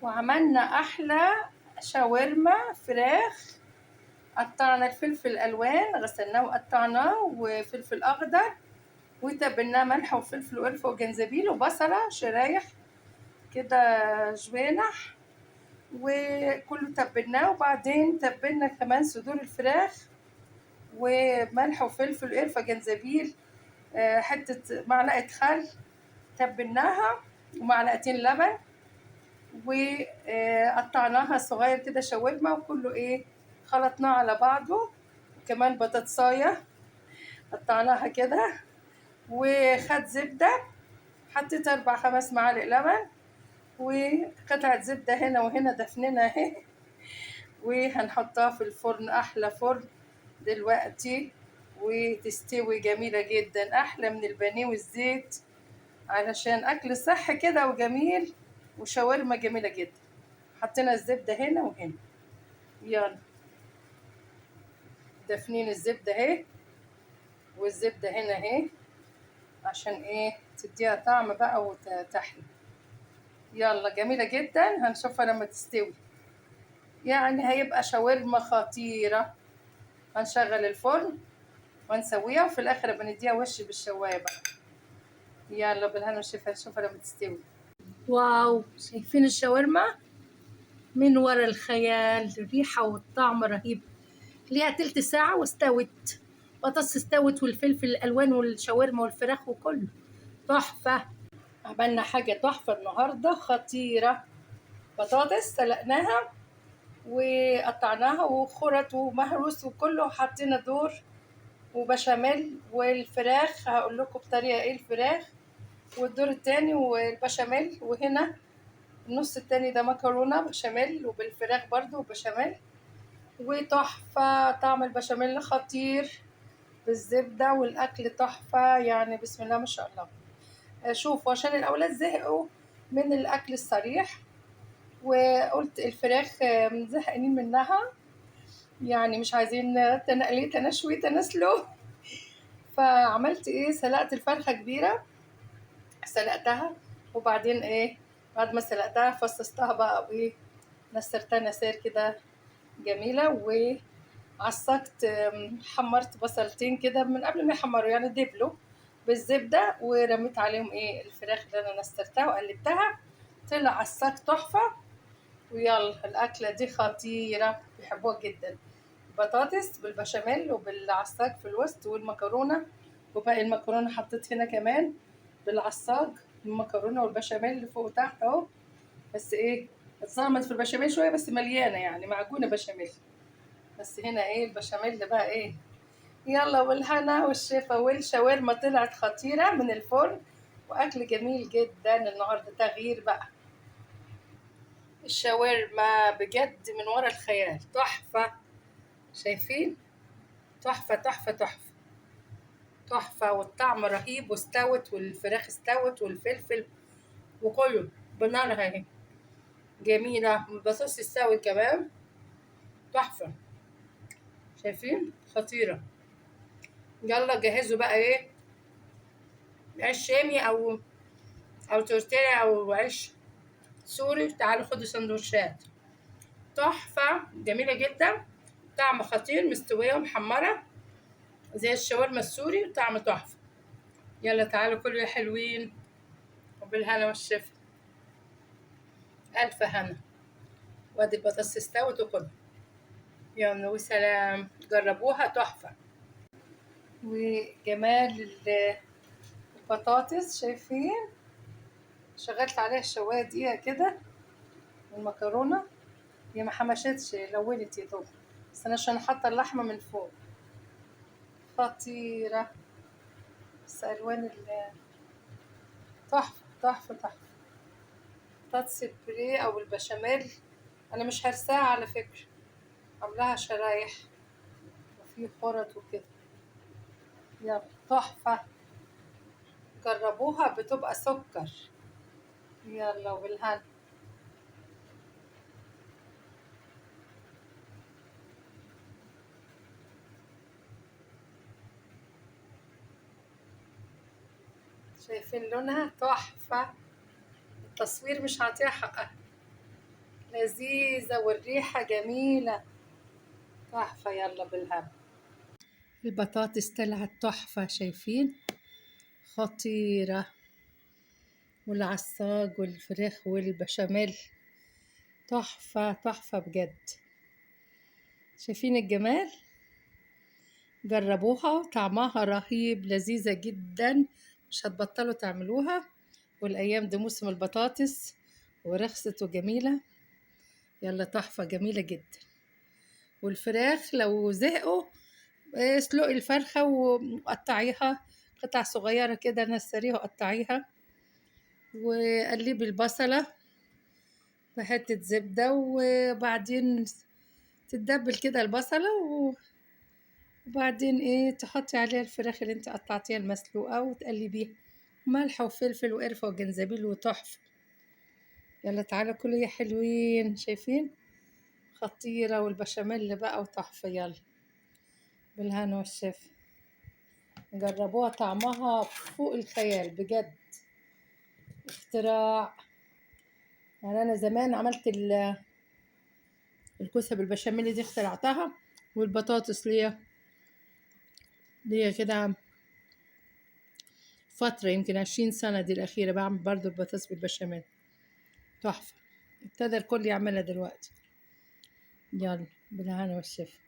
وعملنا احلى شاورما فراخ. قطعنا الفلفل الالوان، غسلناه وقطعناه، وفلفل اخضر، وتبلناه ملح وفلفل وقرفه وجنزبيل وبصله شرايح كده جوانح، وكله تبلناه. وبعدين تبلنا كمان صدور الفراخ وملح وفلفل وقرفه جنزبيل، حته معلقه خل تبلناها، ومعلقتين لبن، وقطعناها صغير كده شاورما، وكله خلطناه على بعضه. وكمان بطاطسايه قطعناها كده، وخد زبده، حطيت 4 5 معالق لبن وقطعة زبدة هنا وهنا دفننا اهي، وهنحطها في الفرن، أحلى فرن دلوقتي، وتستوي جميلة جدا، أحلى من البانيه والزيت، علشان أكل صحي كده وجميل، وشاورما جميلة جدا. حطينا الزبدة هنا وهنا، يلا دفنين الزبدة اهي، والزبدة هنا اهي، عشان تديها طعم بقى وتحلى. يلا جميلة جدا، هنشوفها لما تستوي، يعني هيبقى شاورما خطيرة. هنشغل الفرن ونسويها، وفي الآخر بنديها وش بالشواية بقى. يلا بالهنا والشفا، نشوفها لما تستوي. واو، شايفين الشاورما من ورا الخيال، الريحة والطعم رهيب. ليها تلت ساعة واستوت، بطاطس استوت، والفلفل الألوان والشاورما والفراخ وكله تحفة. عملنا حاجة تحفة النهاردة خطيرة. بطاطس سلقناها وقطعناها وخرط ومهروس وكله، حطينا دور وبشاميل، والفراخ هقول لكم بطريقة الفراخ، والدور التاني والبشاميل، وهنا النص التاني ده مكرونة بشاميل وبالفراخ برضو وبشاميل، وتحفة. طعم البشاميل خطير بالزبدة، والأكل تحفة، يعني بسم الله ما شاء الله. شوفوا، عشان الأولاد زهقوا من الأكل الصريح، وقلت الفراخ زهقانين منها، يعني مش عايزين تنقلي تنشوي تنسلو. فعملت سلقت الفرخة كبيرة، سلقتها، وبعدين بعد ما سلقتها فصصتها بقى، نسرتها نسار كده جميلة، وعصقت حمرت بصلتين كده من قبل ما يحمروا، يعني دبلوا بالزبدة، ورميت عليهم الفراخ اللي انا نسرتها وقلبتها، طلع عصاق تحفة. ويلا الأكلة دي خطيرة، بيحبوها جدا. بطاطس بالبشاميل وبالعصاج في الوسط، والمكرونة، وباقي المكرونة حطيت هنا كمان بالعصاج، المكرونة والبشاميل اللي فوق وتحت اهو، بس اتظلمت في البشاميل شوية، بس مليانة يعني معجونة بشاميل، بس هنا البشاميل بقى يلا والهنا والشفا، والشاورما طلعت خطيرة من الفرن، وأكل جميل جدا النهاردة، تغيير بقى. الشاورما بجد من ورا الخيال، تحفة، شايفين؟ تحفة تحفة تحفة تحفة، والطعم رهيب، واستوت، والفراخ استوت، والفلفل وكله بنارها اهي، جميلة، والبطاطس استوت كمان، تحفة، شايفين؟ خطيرة. يلا جهزوا بقى عيش شامي أو تورتيلا أو عيش سوري، تعالوا خدوا سندوتشات، تحفة جميلة جدا، طعم خطير، مستوية ومحمرة زي الشاورما السوري، طعم تحفة. يلا تعالوا كلوا يا حلوين، وبالهنا والشفا، ألف هنا. وادي البطاطس استوت وكلها، يلا وسلام، جربوها تحفة. وجمال البطاطس، شايفين؟ شغلت عليها الشواية دقيقة كده، والمكرونة هي ما حمشتش، لونت يا دوب، بس أنا عشان حاطة اللحمة من فوق، خطيرة، بس ألوان تحفة تحفة تحفة. بطاطس البوريه أو البشاميل أنا مش هرساها على فكرة، عاملاها شرايح وفي خرط وكده، يلا تحفة، جربوها بتبقى سكر. يلا والهنا. شايفين لونها تحفة، التصوير مش هعطيها حقها. لذيذة والريحة جميلة، تحفة. يلا بالهنا. البطاطس طلعت تحفة، شايفين؟ خطيرة. والعصاج والفراخ والبشاميل تحفة تحفة بجد. شايفين الجمال؟ جربوها، طعمها رهيب، لذيذة جدا، مش هتبطلوا تعملوها. والأيام دي موسم البطاطس ورخصت وجميلة. يلا تحفة جميلة جدا. والفراخ لو زهقوا اسلقي الفرخة وقطعيها قطع صغيرة كده، نسريها وقطعيها، وقلبي البصلة بحتة زبدة، وبعدين تتدبل كده البصلة، وبعدين تحطي عليها الفراخ اللي انت قطعتيها المسلوقة وتقلبيها، ملح وفلفل وقرفة وجنزبيل وتحفة. يلا تعالوا كلوا يا حلوين، شايفين؟ خطيرة. والبشاميل بقى وتحفة. يلا بالهنا والشفا، جربوها، طعمها فوق الخيال بجد، اختراع. يعني انا زمان عملت الكوسه بالبشاميل دي، اخترعتها. والبطاطس ليا كده فتره، يمكن 20 سنه دي الاخيره بعمل برضو البطاطس بالبشاميل، تحفه. ابتدى الكل يعملها دلوقتي. يلا بالهنا والشفا.